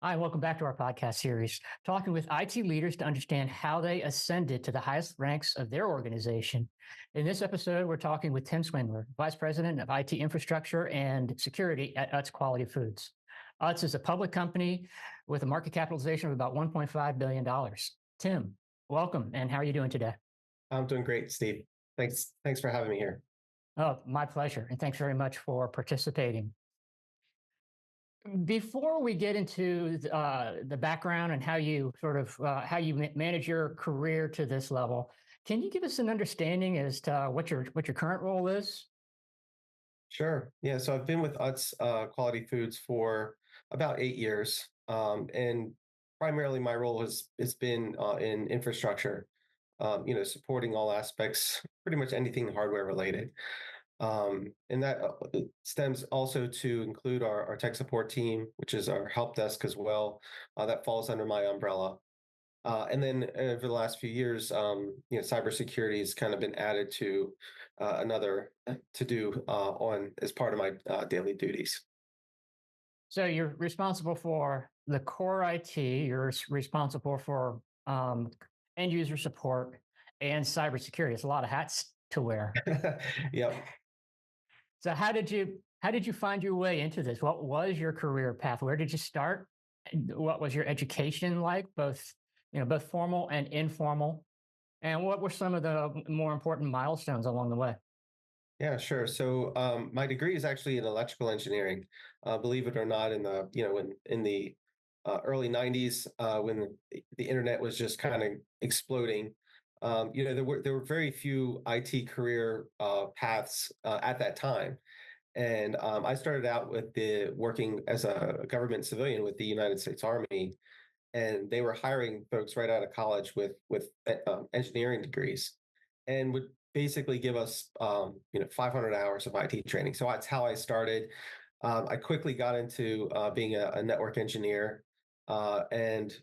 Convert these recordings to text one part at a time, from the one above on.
Hi, welcome back to our podcast series, talking with IT leaders to understand how they ascended to the highest ranks of their organization. In this episode, we're talking with Tim Swingler, Vice President of IT Infrastructure and Security at Utz Quality Foods. Utz is a public company with a market capitalization of about $1.5 billion. Tim, welcome, and how are you doing today? I'm doing great, Steve. Thanks for having me here. Oh, my pleasure, and thanks very much for participating. Before we get into the background and how you manage your career to this level, can you give us an understanding as to what your current role is? Sure. Yeah. So I've been with Utz Quality Foods for about 8 years, and primarily my role has been in infrastructure. Supporting all aspects, pretty much anything hardware related. And that stems also to include our tech support team, which is our help desk as well. That falls under my umbrella. And then over the last few years, cybersecurity has kind of been added to another to do on as part of my daily duties. So you're responsible for the core IT. You're responsible for end user support and cybersecurity. It's a lot of hats to wear. Yep. So how did you find your way into this? What was your career path? Where did you start? And what was your education like, both formal and informal? And what were some of the more important milestones along the way? Yeah, sure. So my degree is actually in electrical engineering. Believe it or not, in the early '90s, when the internet was just kind of exploding, there were very few IT career paths at that time. And I started out with the working as a government civilian with the United States Army, and they were hiring folks right out of college with engineering degrees, and would basically give us 500 hours of IT training. So that's how I started. I quickly got into being a network engineer, and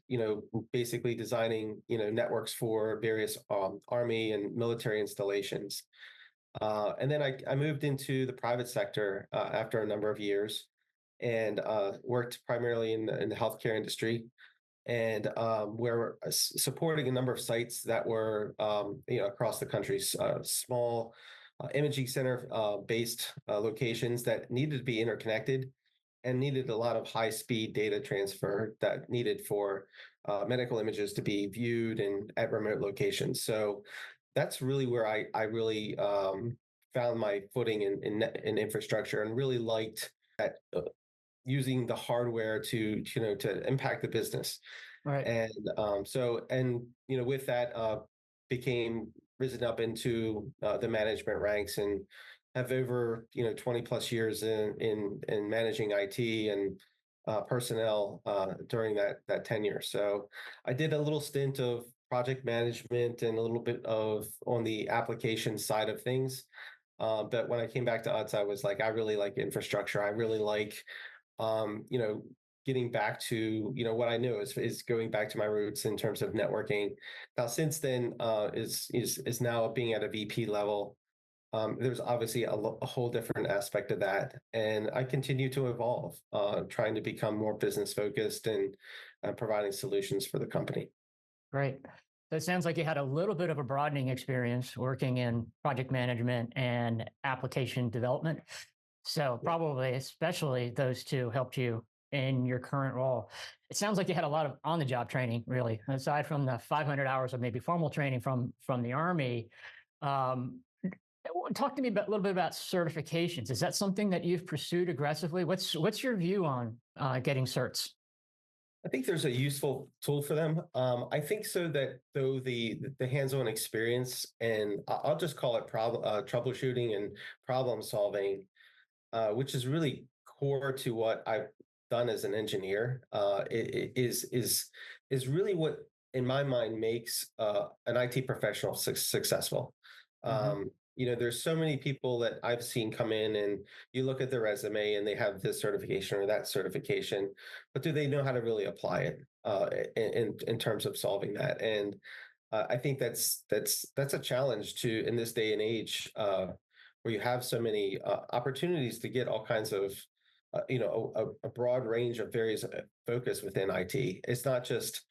basically designing networks for various army and military installations. And then I moved into the private sector after a number of years, and worked primarily in the healthcare industry, and we're supporting a number of sites that were across the country, small imaging center based locations that needed to be interconnected and needed a lot of high speed data transfer that needed for medical images to be viewed and at remote locations. So that's really where I really found my footing in infrastructure, and really liked that, using the hardware to impact the business. Right. And with that, became risen up into the management ranks, and have over 20 plus years in managing IT and personnel during that tenure. So I did a little stint of project management and a little bit of on the application side of things. But when I came back to Utz, I was like, I really like infrastructure. I really like, um, you know, getting back to what I knew is going back to my roots in terms of networking. Now, since then, is now being at a VP level. There's obviously a whole different aspect of that, and I continue to evolve, trying to become more business focused and providing solutions for the company. Great. So it sounds like you had a little bit of a broadening experience working in project management and application development. So Yeah. probably, especially those two helped you in your current role. It sounds like you had a lot of on-the-job training, really, aside from the 500 hours of maybe formal training from the Army. Um, Talk to me a little bit about certifications. Is that something that you've pursued aggressively? What's your view on getting certs? I think there's a useful tool for them. I think so that though the hands-on experience, and I'll just call it problem troubleshooting and problem solving, which is really core to what I've done as an engineer, is really what, in my mind, makes an IT professional successful. Hmm. There's so many people that I've seen come in, and you look at their resume and they have this certification or that certification, but do they know how to really apply it in terms of solving that? And I think that's a challenge to in this day and age, where you have so many opportunities to get all kinds of a broad range of various focus within IT. It's not just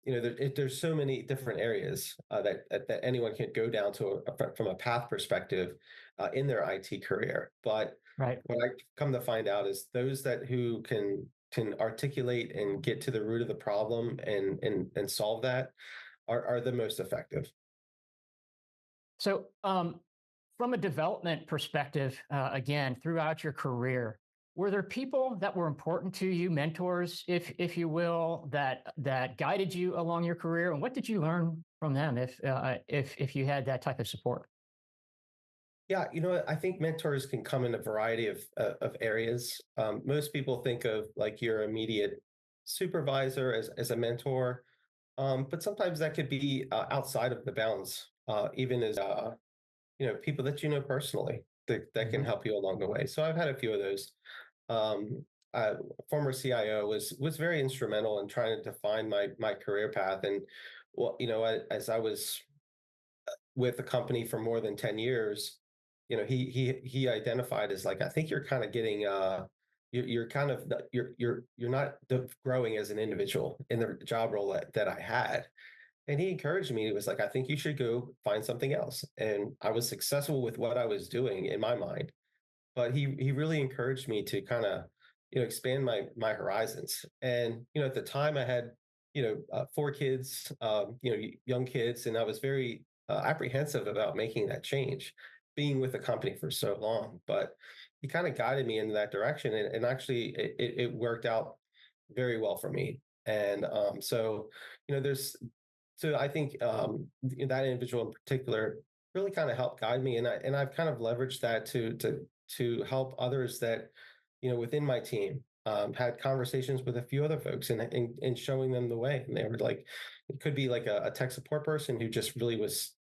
there's so many different areas that anyone can go down to from a path perspective in their IT career. But Right. what I come to find out is those that who can articulate and get to the root of the problem and solve that are the most effective. So, from a development perspective, again, throughout your career, were there people that were important to you, mentors, if you will, that guided you along your career, and what did you learn from them, if you had that type of support? Yeah, I think mentors can come in a variety of areas. Most people think of like your immediate supervisor as a mentor, but sometimes that could be outside of the bounds, even as people that you know personally that can Mhm. help you along the way. So I've had a few of those. Um, Former CIO was very instrumental in trying to define my career path, and well, as I was with the company for more than 10 years, he identified as like, I think you're kind of getting you're kind of you're not growing as an individual in the job role that I had. And he encouraged me. He was like, I think you should go find something else. And I was successful with what I was doing in my mind, but he really encouraged me to kind of expand my horizons. And at the time I had four kids, young kids, and I was very apprehensive about making that change, being with the company for so long. But he kind of guided me in that direction, and actually it worked out very well for me. And so there's so I think that individual in particular really kind of helped guide me, and I've kind of leveraged that to help others that within my team. Had conversations with a few other folks and showing them the way. And they were like, it could be like a tech support person who just really is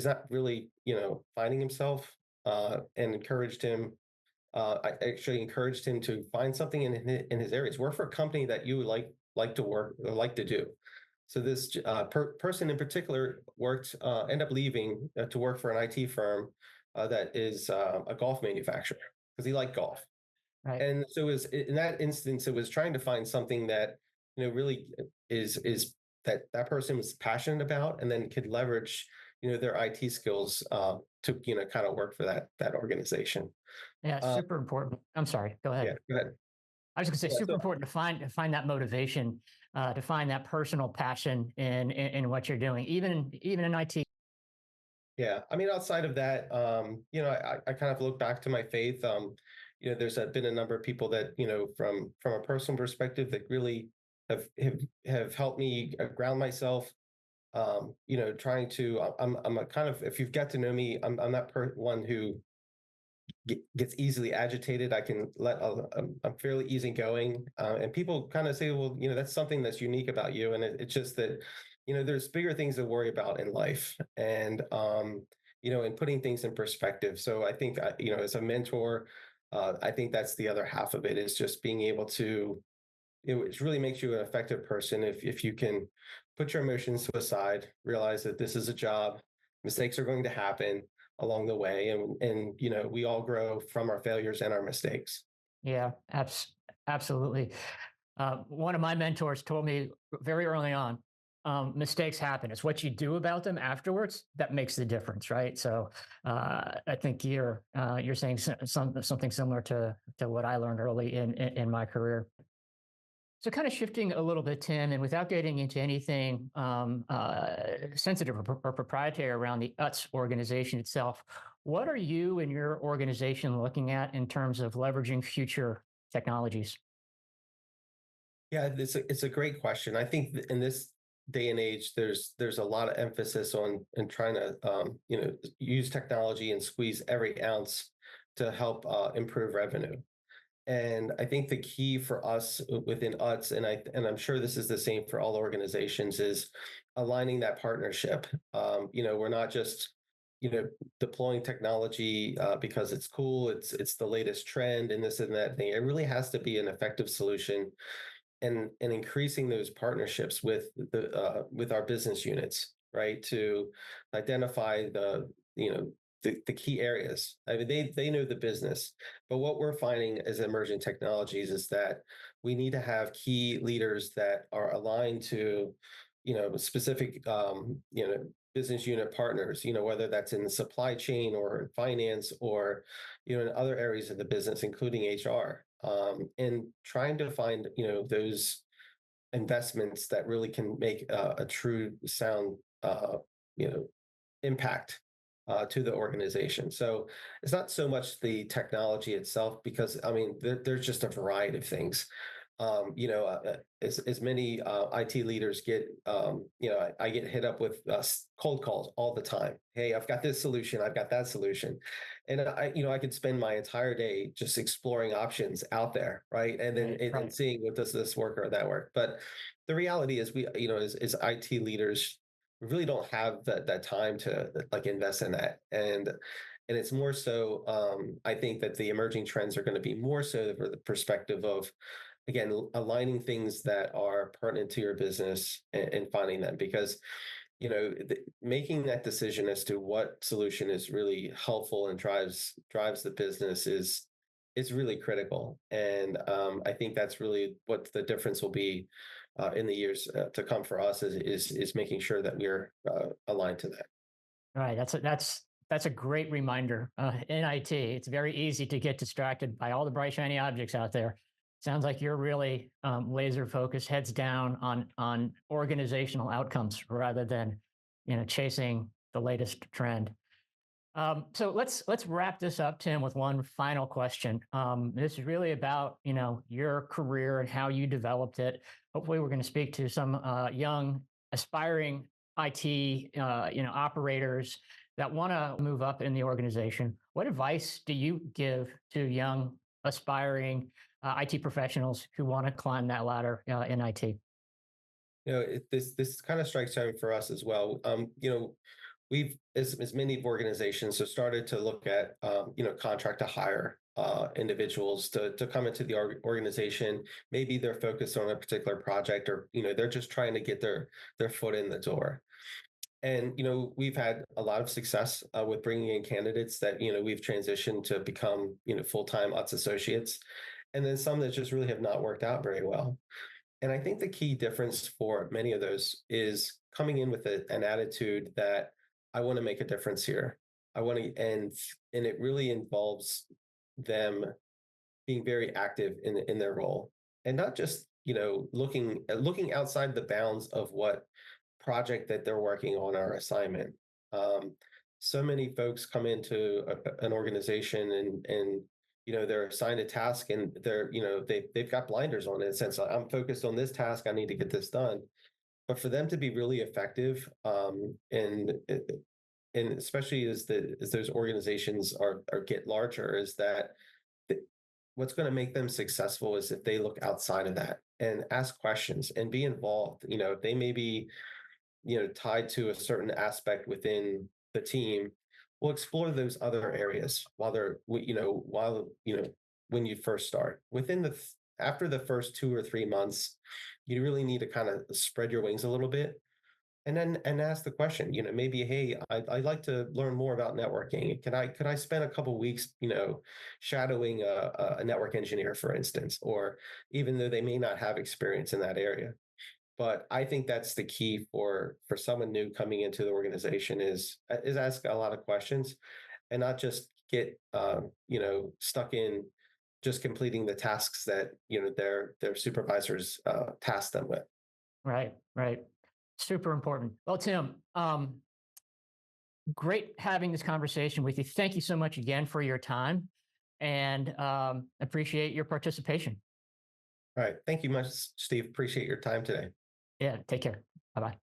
not really, finding himself, and encouraged him. I actually encouraged him to find something in his areas. Work for a company that you would like to work or like to do. So this person in particular ended up leaving to work for an IT firm that is a golf manufacturer because he liked golf. Right. And so in that instance, it was trying to find something that really is that person was passionate about, and then could leverage their IT skills to kind of work for that organization. Yeah, Uh, super important. I'm sorry. Go yeah, ahead. go ahead. I was going to say Yeah, super important to find that motivation, to find that personal passion in what you're doing, even in IT. yeah. I mean, outside of that, I kind of look back to my faith. There's been a number of people that from a personal perspective that really have have, have helped me ground myself. Trying to I'm a kind of, if you've got to know me, I'm that one who gets easily agitated. I can I'm fairly easygoing, and people kind of say, well, that's something that's unique about you, and it's just that there's bigger things to worry about in life, and and putting things in perspective. So I think as a mentor, I think that's the other half of it, is just being able to it really makes you an effective person if you can put your emotions to the side, realize that this is a job, mistakes are going to happen along the way, and we all grow from our failures and our mistakes. Yeah, absolutely. One of my mentors told me very early on, mistakes happen. It's what you do about them afterwards that makes the difference, right? So I think you're saying something similar to what I learned early in my career. So, kind of shifting a little bit, Tim, and without getting into anything sensitive or proprietary around the UTS organization itself, what are you and your organization looking at in terms of leveraging future technologies? Yeah, it's a great question. I think in this day and age, there's a lot of emphasis on trying to use technology and squeeze every ounce to help improve revenue. And I think the key for us within UTS, and I'm sure this is the same for all organizations, is aligning that partnership. We're not just you know deploying technology because it's cool, it's the latest trend and this and that thing. It really has to be an effective solution, and increasing those partnerships with our business units, right? To identify the the key areas. I mean, they know the business, but what we're finding as emerging technologies is that we need to have key leaders that are aligned to, specific, business unit partners. Whether that's in the supply chain or in finance or, in other areas of the business, including HR, and trying to find, those investments that really can make a true sound, you know, impact to the organization. So it's not so much the technology itself, because I mean, there's just a variety of things. As many IT leaders get, I get hit up with cold calls all the time. Hey, I've got this solution, I've got that solution, and I could spend my entire day just exploring options out there, right? And then and seeing what does this work or that work. But the reality is, we, as IT leaders, we really don't have that time to like invest in that. And it's more so, I think that the emerging trends are going to be more so for the perspective of, again, aligning things that are pertinent to your business, and finding them, because making that decision as to what solution is really helpful and drives the business is really critical. And I think that's really what the difference will be in the years to come for us, is making sure that we're aligned to that. Right. That's a great reminder. In IT, it's very easy to get distracted by all the bright shiny objects out there. Sounds like you're really laser focused, heads down on organizational outcomes rather than chasing the latest trend. So let's wrap this up, Tim, with one final question. This is really about your career and how you developed it. Hopefully, we're going to speak to some young aspiring IT operators that want to move up in the organization. What advice do you give to young aspiring IT professionals who want to climb that ladder in IT? This kind of strikes home for us as well. We've, as many organizations, have started to look at contract to hire individuals to come into the organization. Maybe they're focused on a particular project, or they're just trying to get their foot in the door. And we've had a lot of success with bringing in candidates that we've transitioned to become full-time UTS associates, and then some that just really have not worked out very well. And I think the key difference for many of those is coming in with an attitude that I want to make a difference here. I want to, and it really involves them being very active in their role, and not just looking outside the bounds of what project that they're working on or assignment. Um, so many folks come into an organization, and they're assigned a task, and they've got blinders on, in a sense. Like, I'm focused on this task, I need to get this done. But for them to be really effective, and especially as those organizations are get larger, is that th- what's going to make them successful is if they look outside of that and ask questions and be involved. They may be tied to a certain aspect within the team. We'll explore those other areas while when you first start. After the first 2 or 3 months, you really need to kind of spread your wings a little bit, and ask the question. Maybe, hey, I'd like to learn more about networking. Could I spend a couple weeks shadowing a network engineer, for instance, or even though they may not have experience in that area. But I think that's the key for someone new coming into the organization, is ask a lot of questions, and not just get stuck in just completing the tasks that their supervisors task them with. Right, right. Super important. Well, Tim, great having this conversation with you. Thank you so much again for your time, and appreciate your participation. All right, thank you much, Steve. Appreciate your time today. Yeah, take care. Bye bye.